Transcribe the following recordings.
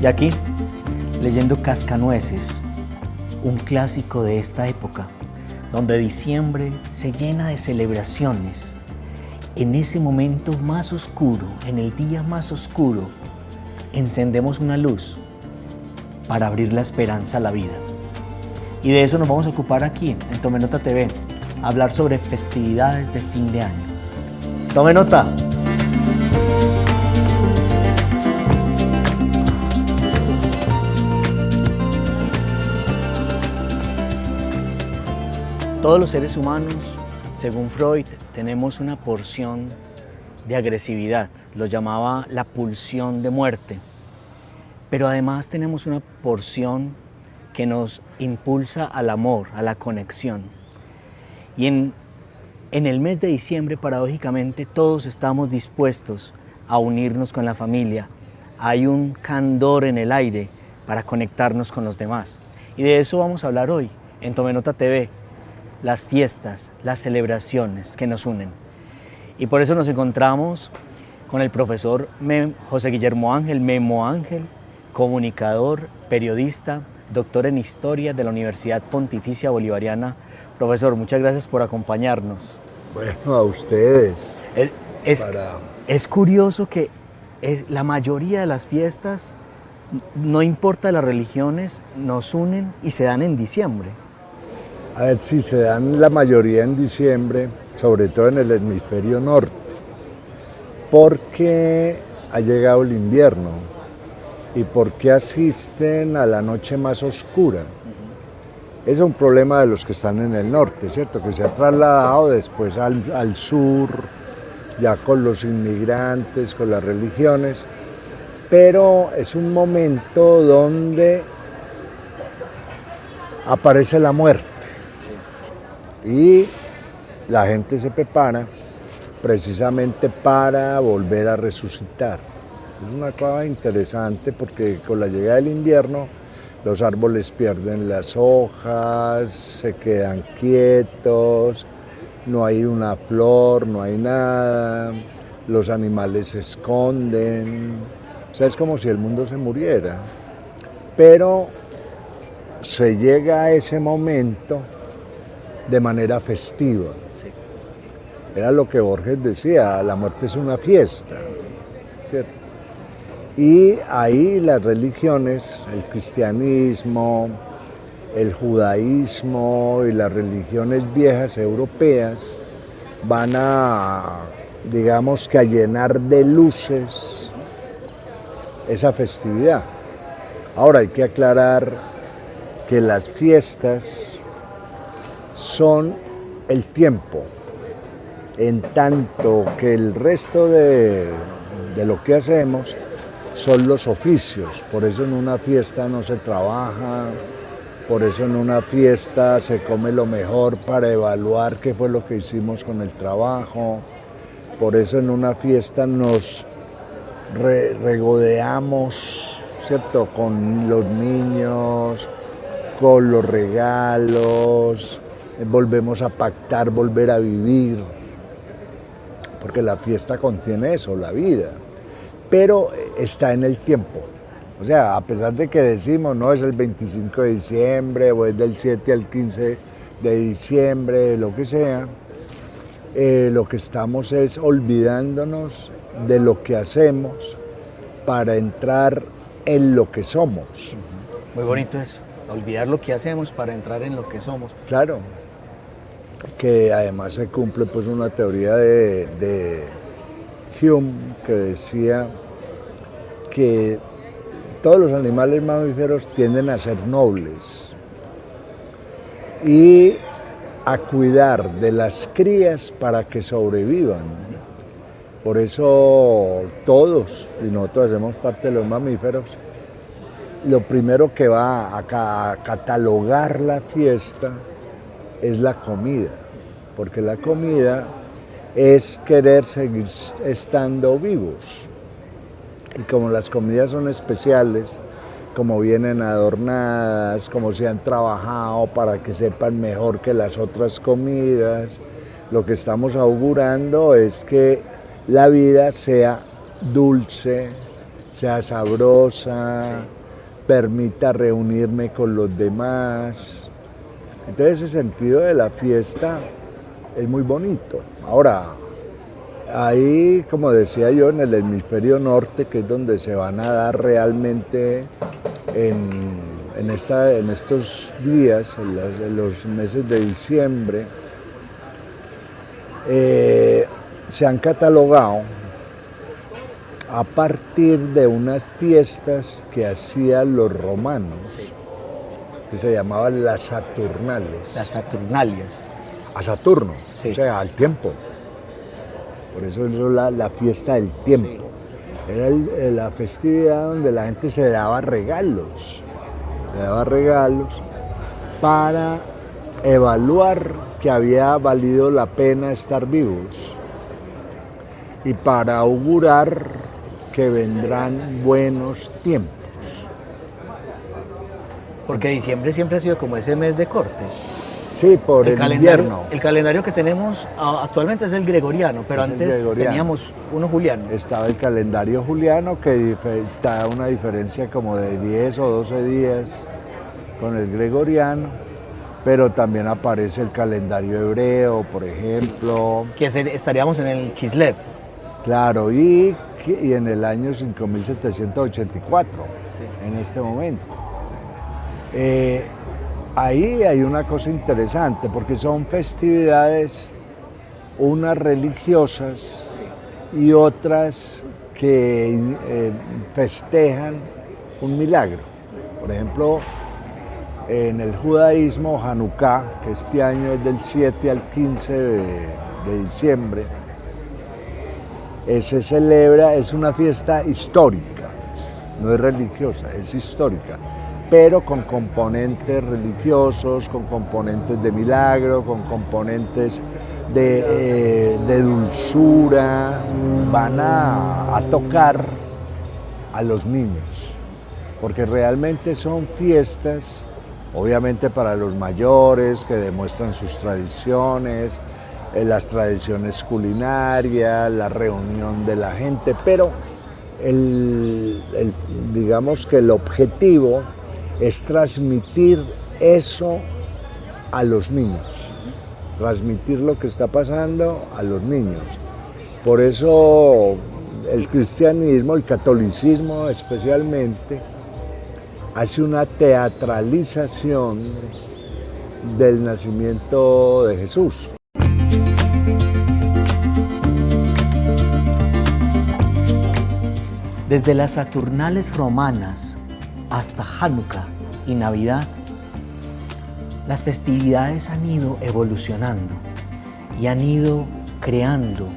Y aquí, leyendo Cascanueces, un clásico de esta época, donde diciembre se llena de celebraciones. En ese momento más oscuro, en el día más oscuro, encendemos una luz para abrir la esperanza a la vida. Y de eso nos vamos a ocupar aquí, en Tome Nota TV, hablar sobre festividades de fin de año. ¡Tome nota! Todos los seres humanos, según Freud, tenemos una porción de agresividad, lo llamaba la pulsión de muerte, pero además tenemos una porción que nos impulsa al amor, a la conexión. Y en el mes de diciembre, paradójicamente, todos estamos dispuestos a unirnos con la familia. Hay un candor en el aire para conectarnos con los demás. Y de eso vamos a hablar hoy en Tome Nota TV. Las fiestas, las celebraciones que nos unen. Y por eso nos encontramos con el profesor José Guillermo Ángel, Memo Ángel, comunicador, periodista, doctor en Historia de la Universidad Pontificia Bolivariana. Profesor, muchas gracias por acompañarnos. Bueno, a ustedes. Es curioso que la mayoría de las fiestas, no importa las religiones, nos unen y se dan en diciembre. A ver, si se dan la mayoría en diciembre, sobre todo en el hemisferio norte, porque ha llegado el invierno y porque asisten a la noche más oscura. Ese es un problema de los que están en el norte, ¿cierto? Que se ha trasladado después al sur, ya con los inmigrantes, con las religiones, pero es un momento donde aparece la muerte. Y la gente se prepara precisamente para volver a resucitar. Es una cosa interesante porque con la llegada del invierno los árboles pierden las hojas, se quedan quietos, no hay una flor, no hay nada, los animales se esconden. O sea, es como si el mundo se muriera. Pero se llega a ese momento de manera festiva. Sí. Era lo que Borges decía, la muerte es una fiesta, ¿cierto? Y ahí las religiones, el cristianismo, el judaísmo y las religiones viejas europeas van a, digamos que a llenar de luces esa festividad. Ahora hay que aclarar que las fiestas son el tiempo, en tanto que el resto de lo que hacemos son los oficios. Por eso en una fiesta no se trabaja, por eso en una fiesta se come lo mejor para evaluar qué fue lo que hicimos con el trabajo, por eso en una fiesta nos regodeamos, ¿cierto?, con los niños, con los regalos, volvemos a pactar, volver a vivir, porque la fiesta contiene eso, la vida, pero está en el tiempo. O sea, a pesar de que decimos, no, es el 25 de diciembre, o es del 7 al 15 de diciembre, lo que sea, lo que estamos es olvidándonos de lo que hacemos para entrar en lo que somos. Muy bonito eso, olvidar lo que hacemos para entrar en lo que somos. Claro, que además se cumple pues una teoría de Hume que decía que todos los animales mamíferos tienden a ser nobles y a cuidar de las crías para que sobrevivan. Por eso todos, y nosotros hacemos parte de los mamíferos, lo primero que va a catalogar la fiesta es la comida, porque la comida es querer seguir estando vivos. Y como las comidas son especiales, como vienen adornadas, como se han trabajado para que sepan mejor que las otras comidas, lo que estamos augurando es que la vida sea dulce, sea sabrosa, Sí. permita reunirme con los demás. Entonces ese sentido de la fiesta es muy bonito. Ahora, ahí, como decía yo, en el hemisferio norte, que es donde se van a dar realmente en estos días, en los meses de diciembre, se han catalogado a partir de unas fiestas que hacían los romanos, Sí. que se llamaban las Saturnales. Las Saturnalias. A Saturno, Sí. o sea, al tiempo. Por eso es la fiesta del tiempo. Era la festividad donde la gente se daba regalos. Se daba regalos para evaluar que había valido la pena estar vivos y para augurar que vendrán buenos tiempos. Porque diciembre siempre ha sido como ese mes de cortes. Sí, por el invierno. El calendario que tenemos actualmente es el gregoriano, pero Es el antes gregoriano. teníamos uno juliano. Estaba el calendario juliano, que está una diferencia como de 10 o 12 días con el gregoriano, pero también aparece el calendario hebreo, por ejemplo. Que estaríamos en el Kislev. Claro, y en el año 5784, Sí. en este momento. Ahí hay una cosa interesante, porque son festividades, unas religiosas Sí. y otras que festejan un milagro. Por ejemplo, en el judaísmo, Hanukkah, que este año es del 7 al 15 de diciembre, se celebra, es una fiesta histórica, no es religiosa, es histórica, pero con componentes religiosos, con componentes de milagro, con componentes de dulzura. Van a tocar a los niños, porque realmente son fiestas, obviamente para los mayores, que demuestran sus tradiciones, las tradiciones culinarias, la reunión de la gente, pero digamos que el objetivo es transmitir eso a los niños, transmitir lo que está pasando a los niños. Por eso el cristianismo, el catolicismo especialmente, hace una teatralización del nacimiento de Jesús. Desde las Saturnales romanas hasta Hanukkah y Navidad, las festividades han ido evolucionando y han ido creando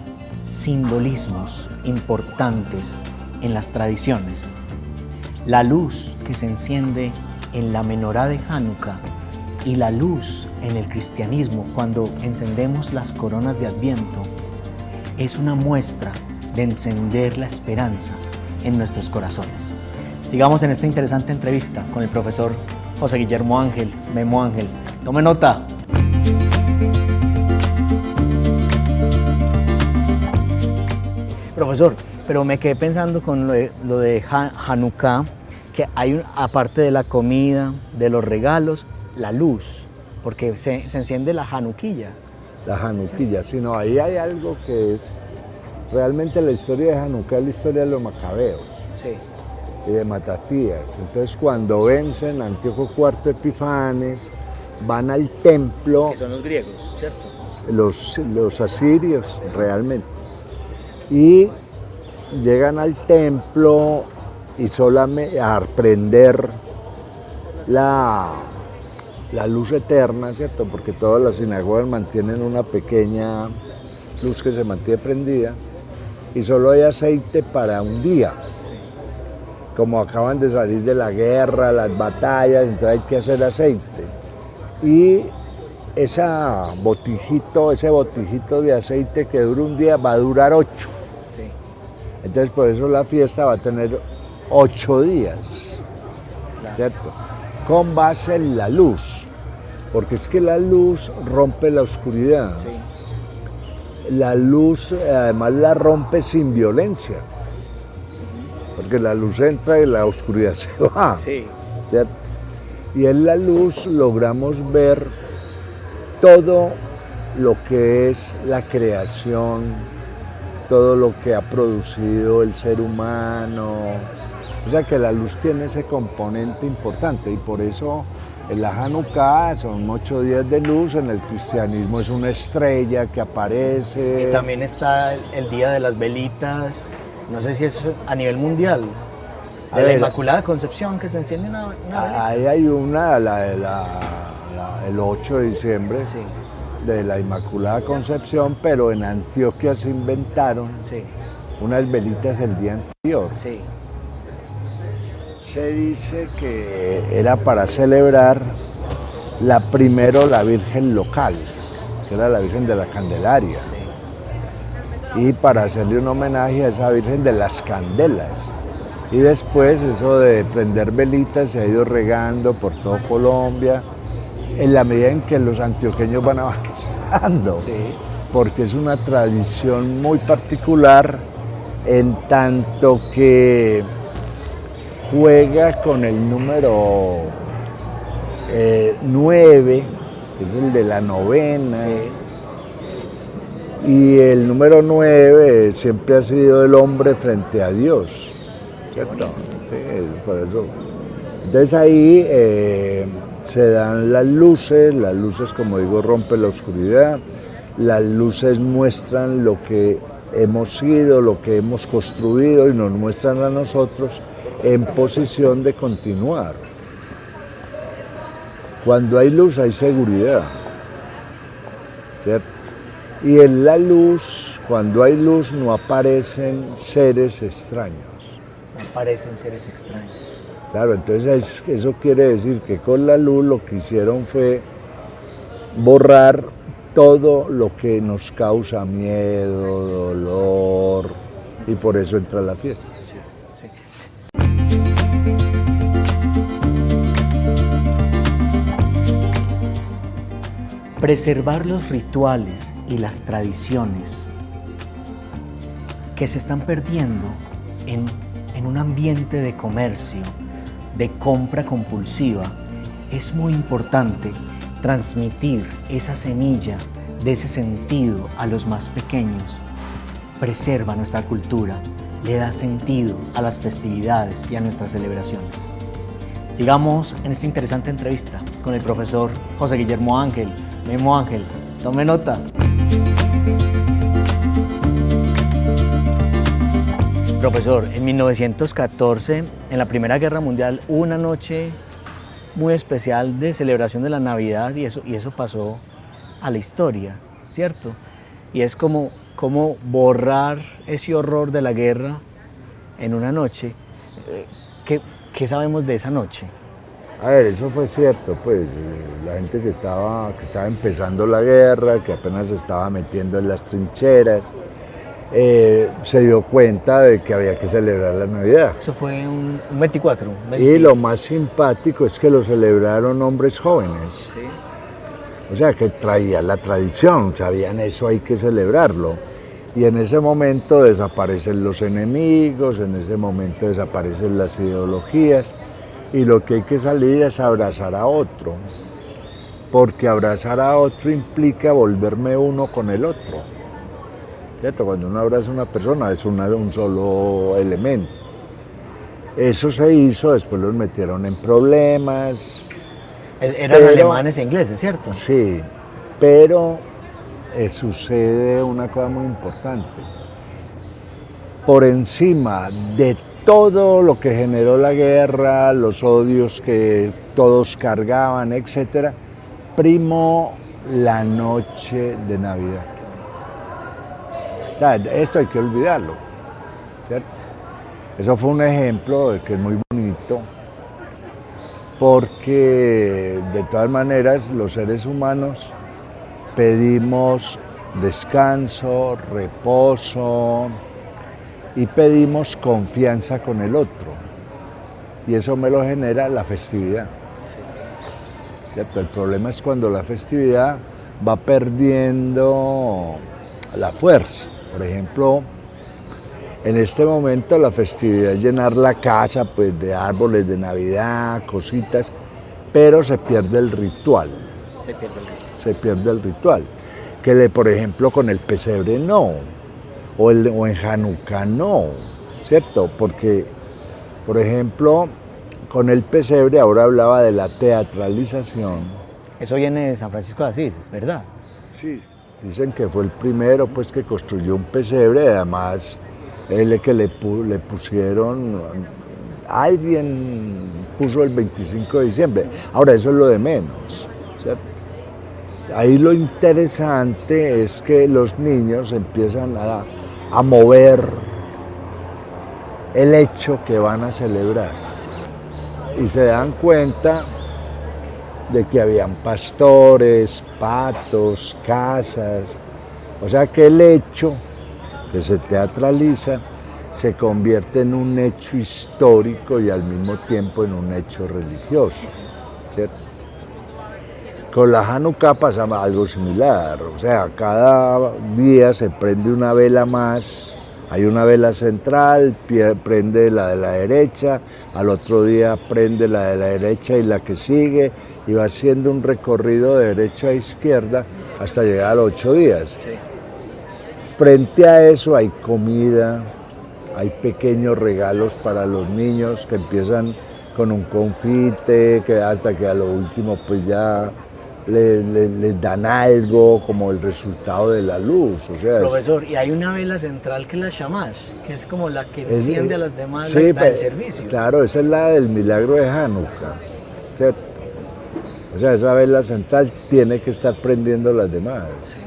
simbolismos importantes en las tradiciones. La luz que se enciende en la menorá de Hanukkah y la luz en el cristianismo cuando encendemos las coronas de Adviento es una muestra de encender la esperanza en nuestros corazones. Sigamos en esta interesante entrevista con el profesor José Guillermo Ángel, Memo Ángel. Tome nota. Profesor, pero me quedé pensando con lo de Hanukkah, que hay, aparte de la comida, de los regalos, la luz, porque se enciende la Hanukkilla. La Hanukkilla, sino ahí hay algo que es realmente la historia de Hanukkah, es la historia de los macabeos. Sí. Y de Matatías. Entonces, cuando vencen a Antíoco IV Epifanes, van al templo, Que son los griegos, ¿cierto? los asirios realmente, y llegan al templo y solamente a prender la luz eterna, ¿cierto? Porque todas las sinagogas mantienen una pequeña luz que se mantiene prendida, y solo hay aceite para un día. Como acaban de salir de la guerra, las batallas, entonces hay que hacer aceite. Y ese botijito de aceite que dura un día va a durar 8. Sí. Entonces por eso la fiesta va a tener 8 días, ¿cierto? Con base en la luz, porque es que la luz rompe la oscuridad. Sí. La luz además la rompe sin violencia. porque la luz entra y la oscuridad se va. Sí. ¿Cierto? Y en la luz logramos ver todo lo que es la creación, todo lo que ha producido el ser humano. O sea que la luz tiene ese componente importante y por eso en la Hanukkah son 8 días de luz, en el cristianismo es una estrella que aparece. Y también está el Día de las Velitas, no sé si es a nivel mundial, de la Inmaculada Concepción, que se enciende una velita. Ahí hay una, el 8 de diciembre, Sí. de la Inmaculada Concepción, pero en Antioquia se inventaron Sí, unas velitas el día anterior. sí. Se dice que era para celebrar la Virgen local, que era la Virgen de la Candelaria, y para hacerle un homenaje a esa Virgen de las Candelas. Y después eso de prender velitas se ha ido regando por todo Colombia, en la medida en que los antioqueños van avanzando, Sí. porque es una tradición muy particular en tanto que juega con el número 9, que es el de la novena, y el número 9 siempre ha sido el hombre frente a Dios, ¿cierto? Sí, por eso. Entonces ahí se dan las luces como digo rompen la oscuridad, las luces muestran lo que hemos sido, lo que hemos construido y nos muestran a nosotros en posición de continuar. Cuando hay luz hay seguridad, ¿cierto? Y en la luz, cuando hay luz no aparecen seres extraños. No aparecen seres extraños. Claro, entonces eso quiere decir que con la luz lo que hicieron fue borrar todo lo que nos causa miedo, dolor, y por eso entra la fiesta. Sí, sí. Preservar los rituales y las tradiciones que se están perdiendo en un ambiente de comercio, de compra compulsiva, es muy importante transmitir esa semilla de ese sentido a los más pequeños. Preserva nuestra cultura, le da sentido a las festividades y a nuestras celebraciones. Sigamos en esta interesante entrevista con el profesor José Guillermo Ángel. Memo Ángel, tome nota. Profesor, en 1914, en la Primera Guerra Mundial, hubo una noche muy especial de celebración de la Navidad y eso pasó a la historia, ¿cierto? Y es como borrar ese horror de la guerra en una noche. ¿Qué sabemos de esa noche? A ver, eso fue cierto, pues la gente que estaba empezando la guerra, que apenas se estaba metiendo en las trincheras, se dio cuenta de que había que celebrar la Navidad. Eso fue un 24. Y lo más simpático es que lo celebraron hombres jóvenes. Sí. O sea, que traían la tradición, sabían eso, hay que celebrarlo. Y en ese momento desaparecen los enemigos, en ese momento desaparecen las ideologías, y lo que hay que salir es abrazar a otro, porque abrazar a otro implica volverme uno con el otro. ¿Cierto? Cuando uno abraza a una persona es un solo elemento. Eso se hizo, después los metieron en problemas. Eran alemanes e ingleses, ¿cierto? Sí, pero sucede una cosa muy importante. Por encima de todo lo que generó la guerra, los odios que todos cargaban, etc., primó la noche de Navidad. O sea, esto hay que olvidarlo, ¿cierto? Eso fue un ejemplo de que es muy bonito, porque de todas maneras los seres humanos pedimos descanso, reposo y pedimos confianza con el otro, y eso me lo genera la festividad. ¿Cierto? El problema es cuando la festividad va perdiendo la fuerza. Por ejemplo, En este momento la festividad es llenar la casa pues, de árboles de Navidad, cositas, pero se pierde el ritual. Se pierde el ritmo. Se pierde el ritual. Por ejemplo, con el pesebre no, o en Hanukkah no, ¿cierto? Porque, por ejemplo, con el pesebre ahora hablaba de la teatralización. Sí. Eso viene de San Francisco de Asís, ¿verdad? Sí. Dicen que fue el primero pues, que construyó un pesebre, además él que le pusieron, alguien puso el 25 de diciembre. Ahora eso es lo de menos, ¿cierto? Ahí lo interesante es que los niños empiezan a mover el hecho que van a celebrar y se dan cuenta de que habían pastores, patos, casas, o sea que el hecho que se teatraliza se convierte en un hecho histórico y al mismo tiempo en un hecho religioso, ¿cierto? Con la Hanukkah pasa algo similar, o sea, cada día se prende una vela más, hay una vela central, prende la de la derecha, al otro día prende la de la derecha y la que sigue, y va haciendo un recorrido de derecha a izquierda hasta llegar a los 8 días. Sí. Frente a eso hay comida, hay pequeños regalos para los niños que empiezan con un confite, que hasta que a lo último pues ya les dan algo como el resultado de la luz. O sea, Profesor, y hay una vela central que es la shamash, que es como la que enciende a las demás, sí, la del servicio. Claro, esa es la del milagro de Hanukkah, ¿cierto? O sea, esa vela central tiene que estar prendiendo las demás. Sí.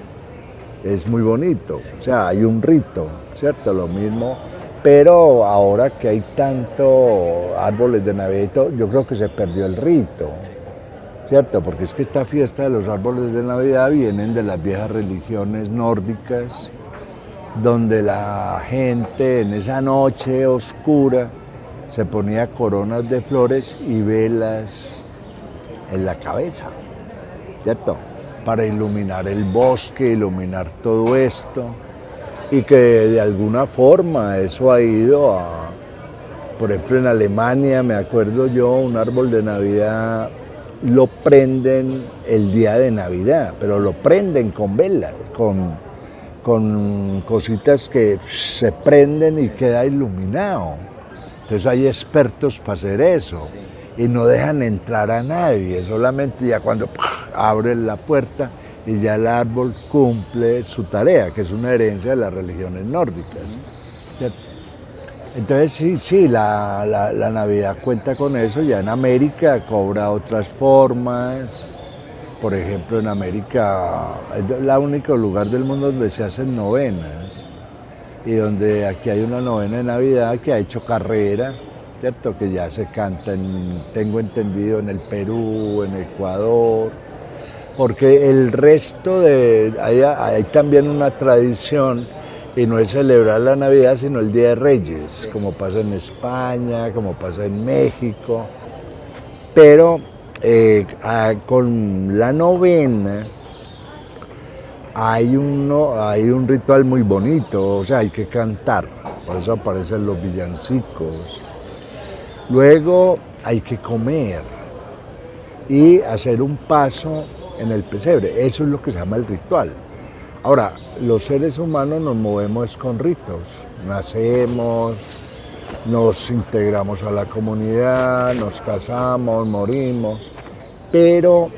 Es muy bonito, o sea, hay un rito, ¿cierto? Lo mismo, pero ahora que hay tanto árboles de Navidad y todo, yo creo que se perdió el rito. Sí. ¿Cierto? Porque es que esta fiesta de los árboles de Navidad vienen de las viejas religiones nórdicas, donde la gente en esa noche oscura se ponía coronas de flores y velas en la cabeza, ¿cierto? Para iluminar el bosque, iluminar todo esto, y que de alguna forma eso ha ido a, por ejemplo en Alemania, me acuerdo yo, un árbol de Navidad lo prenden el día de Navidad, pero lo prenden con velas, con cositas que se prenden y queda iluminado. Entonces hay expertos para hacer eso, sí. Y no dejan entrar a nadie, solamente ya cuando abren la puerta y ya el árbol cumple su tarea, que es una herencia de las religiones nórdicas, ¿cierto? Entonces sí, la Navidad cuenta con eso, ya en América cobra otras formas. Por ejemplo, en América es el único lugar del mundo donde se hacen novenas y donde aquí hay una novena de Navidad que ha hecho carrera, ¿cierto? Que ya se canta, tengo entendido, en el Perú, en Ecuador, porque el resto hay también una tradición. Y no es celebrar la Navidad, sino el Día de Reyes, como pasa en España, como pasa en México. Pero con la novena hay un ritual muy bonito, o sea, hay que cantar, por eso aparecen los villancicos. Luego hay que comer y hacer un paso en el pesebre, eso es lo que se llama el ritual. Ahora, los seres humanos nos movemos con ritos, nacemos, nos integramos a la comunidad, nos casamos, morimos, pero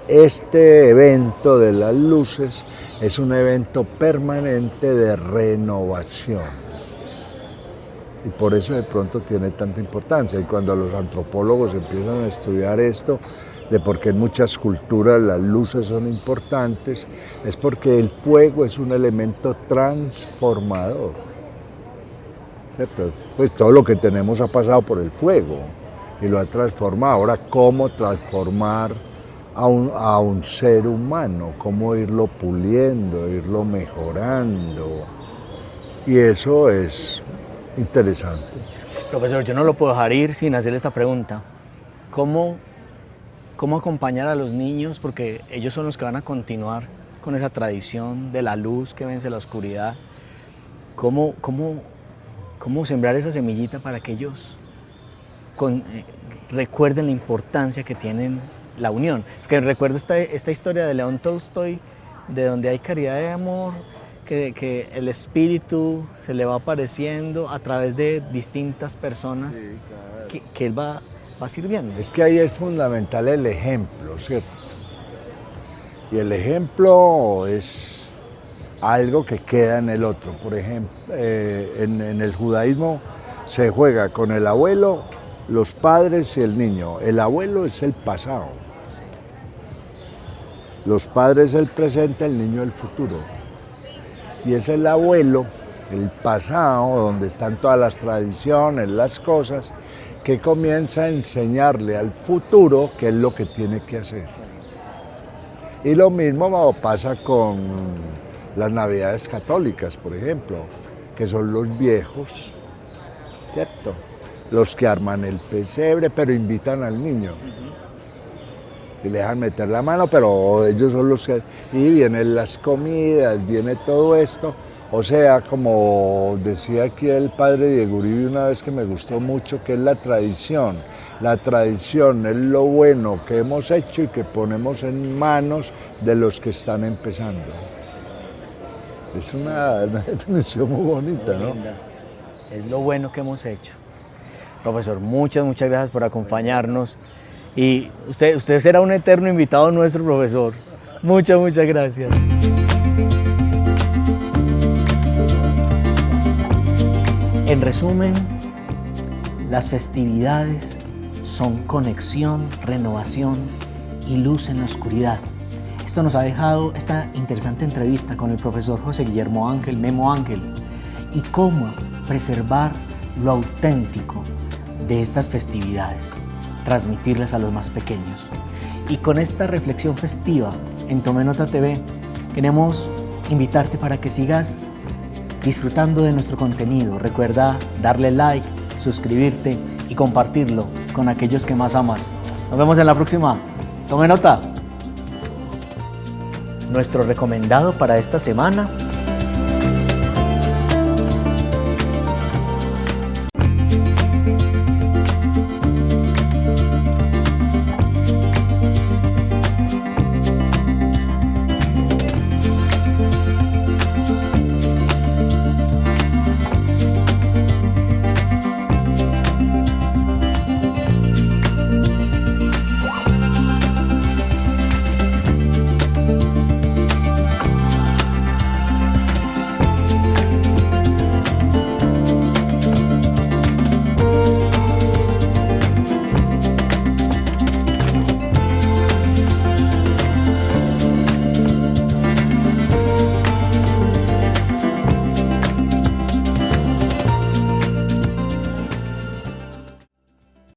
este evento de las luces es un evento permanente de renovación y por eso de pronto tiene tanta importancia. Y cuando los antropólogos empiezan a estudiar esto, de por qué en muchas culturas las luces son importantes, es porque el fuego es un elemento transformador, ¿cierto? Pues todo lo que tenemos ha pasado por el fuego y lo ha transformado. Ahora, ¿cómo transformar a un ser humano? ¿Cómo irlo puliendo, irlo mejorando? Y eso es interesante. Profesor, yo no lo puedo dejar ir sin hacer esta pregunta. ¿Cómo acompañar a los niños? Porque ellos son los que van a continuar con esa tradición de la luz que vence la oscuridad. ¿Cómo cómo sembrar esa semillita para que ellos recuerden la importancia que tienen la unión. Que recuerdo esta historia de León Tolstoy, de donde hay caridad y amor, que el espíritu se le va apareciendo a través de distintas personas, sí, claro, que él va sirviendo. Es que ahí es fundamental el ejemplo, ¿cierto? Y el ejemplo es algo que queda en el otro. Por ejemplo, en el judaísmo se juega con el abuelo, los padres y el niño. El abuelo es el pasado. Los padres el presente, el niño el futuro. Y es el abuelo, el pasado, donde están todas las tradiciones, las cosas, que comienza a enseñarle al futuro qué es lo que tiene que hacer. Y lo mismo pasa con las Navidades católicas, por ejemplo, que son los viejos, ¿cierto? Los que arman el pesebre, pero invitan al niño. Y le dejan meter la mano, pero ellos son los que... Y vienen las comidas, viene todo esto. O sea, como decía aquí el padre Diego Uribe una vez que me gustó mucho, que es la tradición. La tradición es lo bueno que hemos hecho y que ponemos en manos de los que están empezando. Es una definición muy bonita, ¿no? Es lo bueno que hemos hecho. Profesor, muchas gracias por acompañarnos. Y usted será un eterno invitado nuestro, profesor. Muchas gracias. En resumen, las festividades son conexión, renovación y luz en la oscuridad. Esto nos ha dejado esta interesante entrevista con el profesor José Guillermo Ángel, Memo Ángel, y cómo preservar lo auténtico de estas festividades, transmitirlas a los más pequeños. Y con esta reflexión festiva en Tome Nota TV, queremos invitarte para que sigas disfrutando de nuestro contenido. Recuerda darle like, suscribirte y compartirlo con aquellos que más amas. Nos vemos en la próxima. Tome nota. Nuestro recomendado para esta semana